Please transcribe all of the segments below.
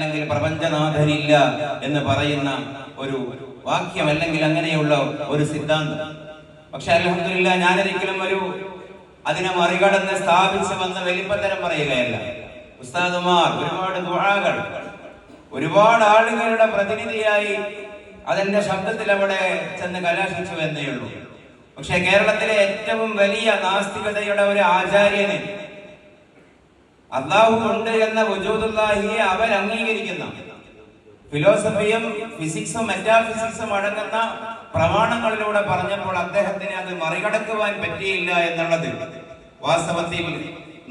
അല്ലെങ്കിൽ പ്രപഞ്ചനാഥനില്ല എന്ന് പറയുന്ന ഒരു വാക്യം അല്ലെങ്കിൽ അങ്ങനെയുള്ള ഒരു സിദ്ധാന്തം. പക്ഷെ അൽഹംദുലില്ലാ ഞാനൊരിക്കലും അതിനെ മറികടന്ന് സ്ഥാപിച്ചു വന്ന വലിപ്പത്തരം പറയുകയല്ല. ഉസ്താദുമാർ ഒരുപാട് ദുആകൾ, ഒരുപാട് ആളുകളുടെ പ്രതിനിധിയായി അതിന്റെ ശബ്ദത്തിൽ അവിടെ ചെന്ന് കലാശിച്ചു എന്നേ ഉള്ളൂ. പക്ഷെ കേരളത്തിലെ ഏറ്റവും വലിയ നാസ്തികതയുടെ ഒരു ആചാര്യന് അല്ലാഹു ഉണ്ട് എന്ന വജൂദുല്ലാഹിയെ അവർ അംഗീകരിക്കുന്ന ഫിലോസഫിയും ഫിസിക്സും മെറ്റാഫിസിക്സും അടങ്ങുന്ന പ്രമാണങ്ങളിലൂടെ പറഞ്ഞപ്പോൾ അദ്ദേഹത്തിന് അത് മറികടക്കുവാൻ പറ്റിയില്ല എന്നുള്ളത് വാസ്തവത്തിൽ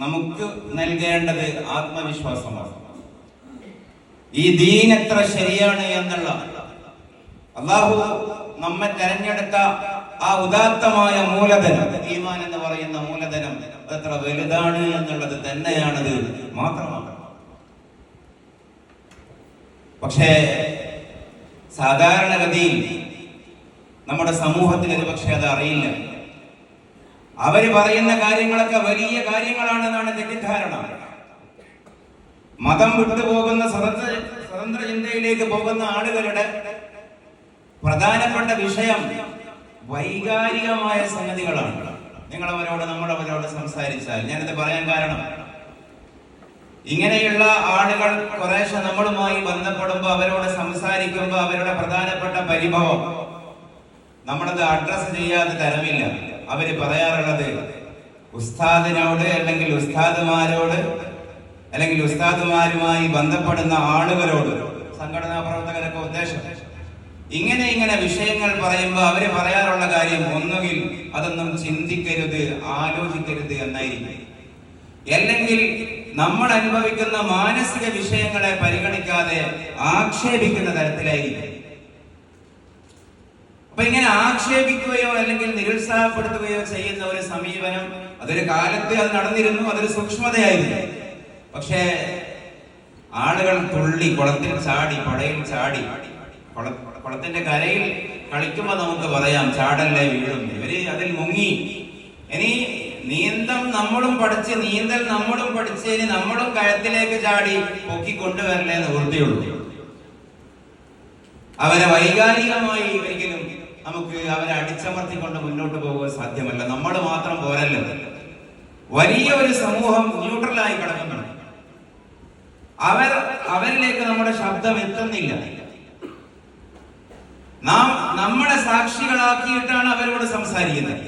നമുക്ക് നൽകേണ്ടത് ആത്മവിശ്വാസമാണ്. ഈ ദീൻ എത്ര ശരിയാണ് എന്നുള്ള അല്ലാഹു നമ്മെ തെരഞ്ഞെടുത്ത ആ ഉദാത്തമായ മൂലധനം, ഈമാൻ എന്ന് പറയുന്ന മൂലധനം എത്ര വലുതാണ് എന്നുള്ളത് തന്നെയാണത് മാത്രമാണ്. പക്ഷേ സാധാരണഗതിയിൽ നമ്മുടെ സമൂഹത്തിൽ ഒരു പക്ഷെ അത് അറിയില്ല. അവര് പറയുന്ന കാര്യങ്ങളൊക്കെ വലിയ കാര്യങ്ങളാണെന്നാണ് തെറ്റിദ്ധാരണ. മതം വിട്ടുപോകുന്ന സ്വതന്ത്ര ചിന്തയിലേക്ക് പോകുന്ന ആളുകളുടെ പ്രധാനപ്പെട്ട വിഷയം വൈകാരികമായ സംഗതികളാണ്. നമ്മളവരോട് സംസാരിച്ചാൽ ഞാനിത് പറയാൻ കാരണം, ഇങ്ങനെയുള്ള ആളുകൾ കുറേശ്ശെ നമ്മളുമായി ബന്ധപ്പെടുമ്പോൾ അവരോട് സംസാരിക്കുമ്പോൾ അവരുടെ പ്രധാനപ്പെട്ട പരിഭവം നമ്മളത് അഡ്രസ് ചെയ്യാതെ തരമില്ല. അവര് പറയാറുള്ളത് ഉസ്താദിനോട് അല്ലെങ്കിൽ ഉസ്താദുമാരോട് അല്ലെങ്കിൽ ഉസ്താദുമാരുമായി ബന്ധപ്പെടുന്ന ആളുകളോട്, സംഘടനാ പ്രവർത്തകരൊക്കെ ഉദ്ദേശം ഇങ്ങനെ വിഷയങ്ങൾ പറയുമ്പോൾ അവര് പറയാറുള്ള കാര്യം ഒന്നുകിൽ അതൊന്നും ചിന്തിക്കരുത്, ആലോചിക്കരുത് എന്നായിരിക്കും, അല്ലെങ്കിൽ നമ്മൾ അനുഭവിക്കുന്ന മാനസിക വിഷയങ്ങളെ പരിഗണിക്കാതെ ആക്ഷേപിക്കുന്ന തരത്തിലായിരിക്കും. അപ്പൊ ഇങ്ങനെ ആക്ഷേപിക്കുകയോ അല്ലെങ്കിൽ നിരുത്സാഹപ്പെടുത്തുകയോ ചെയ്യുന്ന ഒരു സമീപനം അതൊരു കാലത്ത് അത് നടന്നിരുന്നു, അതൊരു സൂക്ഷ്മതയായിരുന്നു. പക്ഷേ ആളുകൾ തുള്ളി കുളത്തിൽ ചാടി, പുഴയിൽ ചാടി, കുളത്തിന്റെ കരയിൽ കളിക്കുമ്പോ നമുക്ക് പറയാം ചാടല്ലേ വീഴും, ഇവര് അതിൽ മുങ്ങി. ഇനി നീന്തൽ നമ്മളും പഠിച്ചതിന് നമ്മളും കയത്തിലേക്ക് ചാടി പൊക്കിക്കൊണ്ടുവരലേ നിവൃത്തിയുള്ളൂ. അവരെ വൈകാരികമായി ഒരിക്കലും നമുക്ക് അവരെ അടിച്ചമർത്തിക്കൊണ്ട് മുന്നോട്ട് പോകുവാൻ സാധ്യമല്ല. നമ്മൾ മാത്രം പോരല്ലോ, വലിയ ഒരു സമൂഹം ന്യൂട്രലായി കിടക്കുന്നുണ്ട്. അവരിലേക്ക് നമ്മുടെ ശബ്ദം എത്തുന്നില്ല. നാം നമ്മളെ സാക്ഷികളാക്കിയിട്ടാണ് അവരോട് സംസാരിക്കുന്നത്.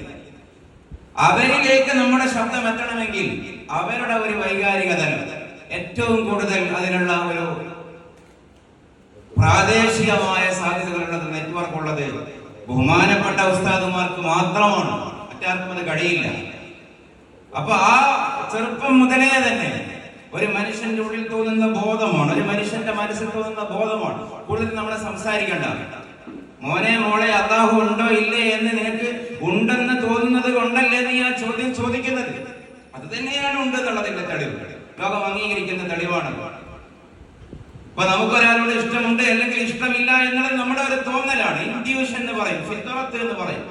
അവരിലേക്ക് നമ്മുടെ ശബ്ദം എത്തണമെങ്കിൽ അവരുടെ ഒരു വൈകാരികത ഏറ്റവും കൂടുതൽ അതിനുള്ള ഒരു പ്രാദേശികമായ സാധ്യതകളുള്ളത്, നെറ്റ്വർക്ക് ഉള്ളത് ബഹുമാനപ്പെട്ട ഉസ്താദുമാർക്ക് മാത്രമാണ്, മറ്റാർക്കും അത് കഴിയില്ല. അപ്പൊ ആ ചെറുപ്പം മുതലേ തന്നെ ഒരു മനുഷ്യന്റെ ഉള്ളിൽ തോന്നുന്ന ബോധമാണ്, ഒരു മനുഷ്യന്റെ മനസ്സിൽ തോന്നുന്ന ബോധമാണ് കൂടുതൽ നമ്മളെ സംസാരിക്കേണ്ട. മോളെ അല്ലാഹു ഉണ്ടോ ഇല്ലേ എന്ന് നിനക്ക് ഉണ്ടെന്ന് തോന്നുന്നത് കൊണ്ടല്ലേ നീ ആ ചോദ്യം ചോദിക്കുന്നത്? അത് തന്നെയാണ് ഉണ്ട് എന്നുള്ളതിന്റെ തെളിവ്, ലോകം അംഗീകരിക്കുന്ന തെളിവാണ്. അപ്പൊ നമുക്കൊരാളോട് ഇഷ്ടമുണ്ട് അല്ലെങ്കിൽ ഇഷ്ടമില്ല എന്നുള്ളത് നമ്മുടെ ഒരു തോന്നലാണ്, ഇൻട്യൂഷൻ എന്ന് പറയും, ഫിത്രത്ത് എന്ന് പറയും.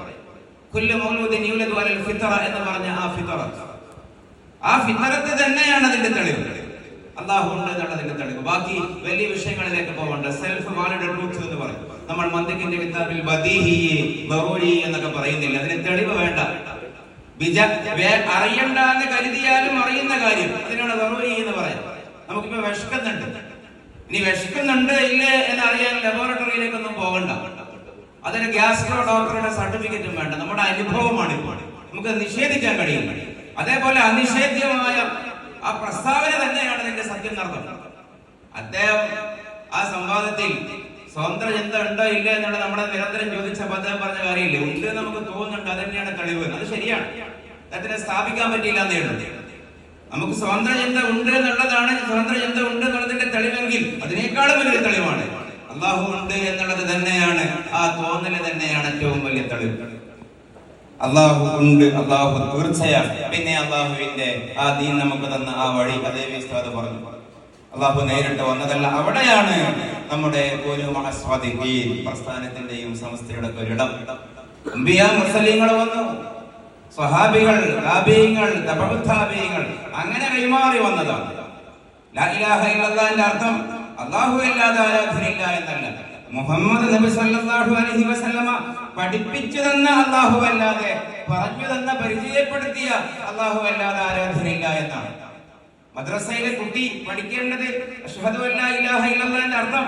കുല്ലു മൗലൂദിൻ യൂലദു അലൽ ഫിത്ര എന്ന് പറഞ്ഞ ആ ഫിത്രത്ത് തന്നെയാണ് അതിന്റെ തെളിവ്, അല്ലാഹു ഉണ്ട് എന്നുള്ളതിന്റെ തെളിവ്. ബാക്കി വലിയ വിഷയങ്ങളിലേക്ക് പോകണ്ട. സെൽഫ് വാലിഡ് ട്രൂത്ത് എന്ന് പറയും. നമ്മൾ മന്ദിക്കിന്റെ കിതാബിൽ ബദീഹി ബറൂരി എന്നൊക്കെ പറയുന്നില്ല, അതിന് തെളിവ് വേണ്ട. അറിയണ്ട എന്ന് കരുതിയാലും അറിയുന്ന കാര്യം അതിനാണ് ബറൂരി എന്ന് പറയാം. നമുക്കിപ്പോ വിശക്കുന്നുണ്ട്, ഇനി വിശക്കുന്നുണ്ട് ഇല്ലേ എന്ന് അറിയാൻ ലബോറട്ടറിയിലേക്കൊന്നും പോകണ്ട. അതിന് ഗ്യാസ്ട്രോ ഡോക്ടറുടെ സർട്ടിഫിക്കറ്റും വേണ്ട, നമ്മുടെ അനുഭവമാണ്. നമുക്ക് നിഷേധിക്കാൻ കഴിയും. അതേപോലെ അനിഷേധ്യമായ ആ പ്രസ്താവന തന്നെയാണ് ഇതിന്റെ സത്യം നടന്നത്. അദ്ദേഹം ആ സംവാദത്തിൽ സ്വതന്ത്ര ചിന്ത ഉണ്ടോ ഇല്ല എന്നുള്ളത് നമ്മളെ നിരന്തരം ചോദിച്ചപ്പോൾ അദ്ദേഹം പറഞ്ഞ കാര്യമില്ല, ഉണ്ട് നമുക്ക് തോന്നുന്നുണ്ട്, അത് തന്നെയാണ് തെളിവ്. അത് ശരിയാണ്, അതിനെ സ്ഥാപിക്കാൻ പറ്റിയില്ല എന്നേ ഉള്ളൂ. നമുക്ക് സ്വതന്ത്ര ചിന്ത ഉണ്ട് എന്നുള്ളതാണ്, സ്വതന്ത്ര ചിന്ത ഉണ്ട് എന്നുള്ളതിന്റെ തെളിവെങ്കിൽ അതിനേക്കാളും വലിയൊരു തെളിവാണ് അല്ലാഹു ഉണ്ട് എന്നുള്ളത് തന്നെയാണ്. ആ തോന്നല് തന്നെയാണ് ഏറ്റവും വലിയ തെളിവ്. അല്ലാഹു ഉണ്ട്, അല്ലാഹു തീർച്ചയാണ്. പിന്നെ അല്ലാഹുവിന്റെ ആ ദീൻ നമുക്ക് തന്ന ആ വഴി അതേ വിസ്താദ് പറഞ്ഞു, അല്ലാഹു നേരിട്ട് വന്നതല്ല. അവിടെയാണ് നമ്മുടെ പ്രസ്ഥാനത്തിന്റെയും സമസ്തയുടെ ഒരിടം. അമ്പിയാ മുർസലീങ്ങൾ വന്നു, സ്വഹാബികൾ, താബീങ്ങൾ, തബഉ താബീങ്ങൾ, അങ്ങനെ കൈമാറി വന്നതാണ്. ലാ ഇലാഹ ഇല്ലല്ലാഹിന്റെ അർത്ഥം അല്ലാഹു അല്ലാതെ ആരാധനയില്ല എന്നല്ല. മുഹമ്മദ് നബി സല്ലല്ലാഹു അലൈഹി വസല്ലമ പഠിപ്പിച്ചു തന്ന അല്ലാഹു അല്ലാതെ, പറഞ്ഞു തന്ന പരിചയപ്പെടുത്തിയ അല്ലാഹു അല്ലാതെ ആരാധനയില്ല എന്നാണ്. മദ്രസയിലെ കുട്ടി പഠിക്കേണ്ടത് അഷ്ഹദു അല്ലാ ഇലാഹ ഇല്ലല്ലാഹിന്റെ അർത്ഥം.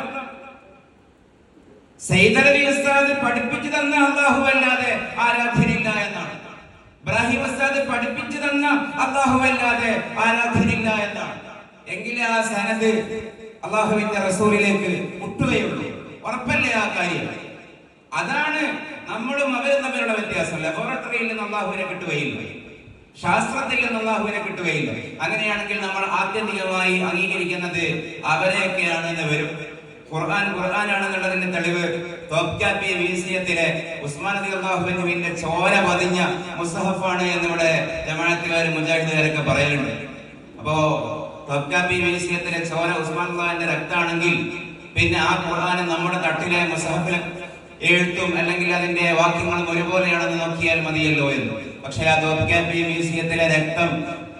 സയ്യിദലവി ഉസ്താദ് പഠിപ്പിച്ചു തന്ന അല്ലാഹു അല്ലാതെ ആരാധനയില്ല എന്നാണ്. ഇബ്രാഹിം ഉസ്താദ് പഠിപ്പിച്ചു തന്ന അല്ലാഹു അല്ലാതെ ആരാധനയില്ല എന്നാണ്. എങ്കിലേ ആ സനദ് അല്ലാഹുവിന്റെ റസൂലിലേക്ക് മുട്ടുകയുള്ളൂ. ഉറപ്പല്ലേ ആ കാര്യം? അതാണ് നമ്മളും അവരും തമ്മിലുള്ള വ്യത്യാസം. ലബോറട്ടറിയിൽ നിന്ന് അല്ലാഹുവിനെ കിട്ടുകയില്ല, ശാസ്ത്രത്തിൽ നിന്ന് അല്ലാഹുവിനെ കിട്ടുകയില്ല. അങ്ങനെയാണെങ്കിൽ നമ്മൾ ആത്യന്തികമായി അംഗീകരിക്കുന്നത് അവരെയൊക്കെയാണ് എന്ന് വരും. ഖുർആനാണെന്നുള്ളതിന്റെ തെളിവ് തോപ്കാപ്പി മ്യൂസിയത്തിലെ ഉസ്മാൻ റളിയല്ലാഹു അൻഹുവിന്റെ ചോര പതിഞ്ഞ മുസ്ഹഫാണ് എന്നിവിടെ ജമാഅത്തുകാർ മുജാഹിദുകാരൊക്കെ പറയലുണ്ട്. അപ്പോ തോപ്കാപ്പി മ്യൂസിയത്തിലെ ചോര ഉസ്മാൻ റളിയല്ലാഹുവിന്റെ രക്താണെങ്കിൽ പിന്നെ ആ ഖുർആൻ നമ്മുടെ തട്ടിലെ മുസ്ഹഫിലെ എഴുത്തും അല്ലെങ്കിൽ അതിന്റെ വാക്യങ്ങളും ഒരുപോലെയാണെന്ന് നോക്കിയാൽ മതിയല്ലോ എന്ന്. പക്ഷേ ആ തോപ്കാപ്പി മ്യൂസിയത്തിലെ രക്തം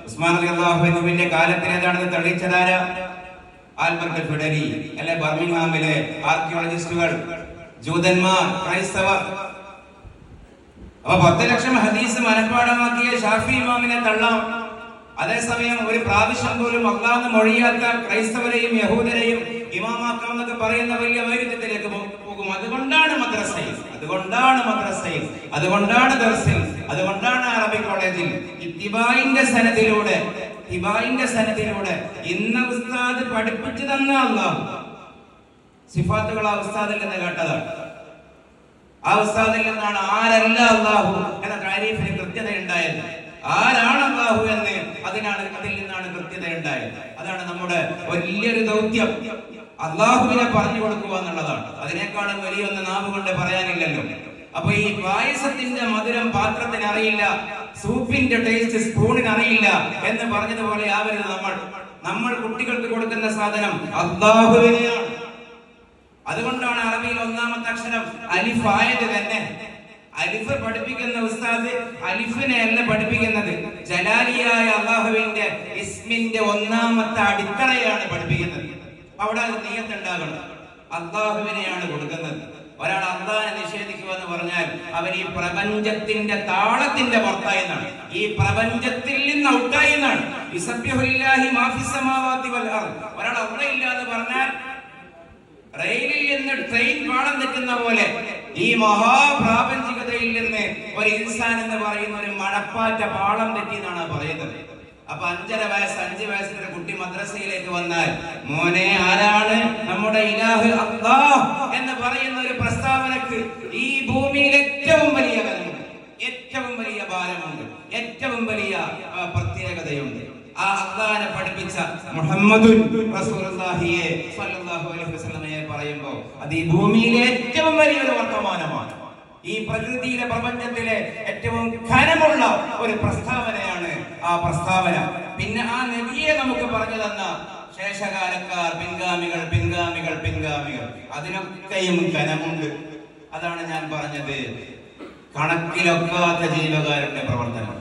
ഉസ്മാൻ റളിയല്ലാഹു അൻഹുവിന്റെ കാലത്തിലേതാണെന്ന് തെളിയിച്ചതാര? ആൽബർട്ട് ഫിഡലി അല്ലെ ബർമിംഗ്ഹാമിലെ ആർക്കിയോളജിസ്റ്റുകൾ, ജൂതന്മാർ, ക്രൈസ്തവർ. അപ്പൊ 10 ലക്ഷം ഹദീസ് മനഃപ്പാഠമാക്കിയ ഷാഫി ഇമാമിനെ തള്ളാം. അതേസമയം ഒരു പ്രാവശ്യം പോലും അല്ലാഹു മൊഴിയാത്ത ക്രൈസ്തവരെയും യഹൂദരെയും ഇമാമാക്കാം എന്നൊക്കെ പറയുന്ന വലിയ വൈരുദ്ധ്യത്തിലേക്ക് പോകും. അതുകൊണ്ടാണ് മദ്രസയിൽ, അതുകൊണ്ടാണ് ദർസിൽ, അതുകൊണ്ടാണ് അറബി കോളേജിൽ ഇത്തിബായിന്റെ സനദിലൂടെ ഇന്ന ഉസ്താദ് പഠിപ്പിച്ചു തന്ന അല്ലാഹു സിഫാത്തുകൾ ആ ഉസ്താദിൽ നിന്ന് കേട്ടതാണ്. ആ ഉസ്താദിൽ നിന്നാണ് ആരല്ല അല്ലാഹു എന്ന താരീഫിന് കൃത്യത ഉണ്ടായത്. ആരാണ് അല്ലാഹു എന്ന് അതിൽ നിന്നാണ് കൃത്യത ഉണ്ടായത്. അതാണ് നമ്മുടെ വലിയൊരു ദൗത്യം, അല്ലാഹുവിനെ പറഞ്ഞു കൊടുക്കുക എന്നുള്ളതാണ്. അതിനേക്കാളും വലിയൊന്ന് നാവ് കൊണ്ട് പറയാനില്ലല്ലോ. അപ്പൊ ഈ പായസത്തിന്റെ മധുരം പാത്രത്തിന് അറിയില്ല, സൂപ്പിന്റെ ടേസ്റ്റ് സ്പൂണിന് അറിയില്ല എന്ന് പറഞ്ഞതുപോലെ ആവരുത് നമ്മൾ കുട്ടികൾക്ക് കൊടുക്കുന്ന സാധനം അല്ലാഹുവിനെയാണ്. അതുകൊണ്ടാണ് അറബിയിൽ ഒന്നാമത്തെ അക്ഷരം അലിഫ് ആയത് തന്നെ. അലിഫ് പഠിപ്പിക്കുന്ന ഉസ്താദ് അലിഫിനെ അല്ല പഠിപ്പിക്കുന്നത്, ജലാലിയായ അല്ലാഹുവിന്റെ ഇസ്മിന്റെ ഒന്നാമത്തെ അടിത്തറയാണ് പഠിപ്പിക്കുന്നത്. അവിടെ അത് നിയത്തുണ്ടാകണം, അല്ലാഹുവിനെയാണ് കൊടുക്കുന്നത്. ഒരാൾ അല്ലാഹുവിനെ നിഷേധിക്കുക എന്ന് പറഞ്ഞാൽ അവൻ ഈ പ്രപഞ്ചത്തിന്റെ താളത്തിന്റെ പുറത്തായി എന്നാണ്, ഈ പ്രപഞ്ചത്തിൽ നിന്ന് ഔട്ടായി എന്നാണ്. ഒരാൾ അവിടെ ഇല്ല എന്ന് പറഞ്ഞാൽ റെയിലിൽ നിന്ന് ട്രെയിൻ പാളം തെറ്റുന്ന പോലെ ഈ മഹാപ്രാപഞ്ചികതയിൽ നിന്ന് ഒരു ഇൻസാൻ എന്ന് പറയുന്ന ഒരു മഴപ്പാറ്റ പാളം തെറ്റി എന്നാണ് പറയുന്നത്. അപ്പൊ 5 വയസ്സിലൊരു കുട്ടി മദ്രസയിലേക്ക് വന്നാൽ, മോനെ ആരാണ് നമ്മുടെ ഇലാഹ് അല്ലാഹ് എന്ന് പറയുന്ന ഒരു പ്രസ്താവനക്ക് ഈ ഭൂമിയിൽ ഏറ്റവും വലിയ ബലമുണ്ട്, ഏറ്റവും വലിയ ഭാരമുണ്ട്, ഏറ്റവും വലിയ പ്രത്യേകതയുണ്ട്. ആ അല്ലാഹനെ പഠിപ്പിച്ച മുഹമ്മദുൻ റസൂലുള്ളാഹിയെ സ്വല്ലല്ലാഹു അലൈഹി വസല്ലമയെ പറയുമ്പോൾ അത് ഈ ഭൂമിയിലെ ഏറ്റവും വലിയൊരു വർത്തമാനമാണ്. ഈ പ്രകൃതിയിലെ പ്രപഞ്ചത്തിലെ ഏറ്റവും ഘനമുള്ള ഒരു പ്രസ്താവനയാണ് ആ പ്രസ്താവന. പിന്നെ ആ നബിയെ നമുക്ക് പറഞ്ഞു തന്ന ശേഷകാലക്കാർ, പിൻഗാമികൾ അതിനൊക്കെയും ഘനമുണ്ട്. അതാണ് ഞാൻ പറഞ്ഞത്, കണക്കിലൊക്കാത്ത ജീവകാരുടെ പ്രവർത്തനം.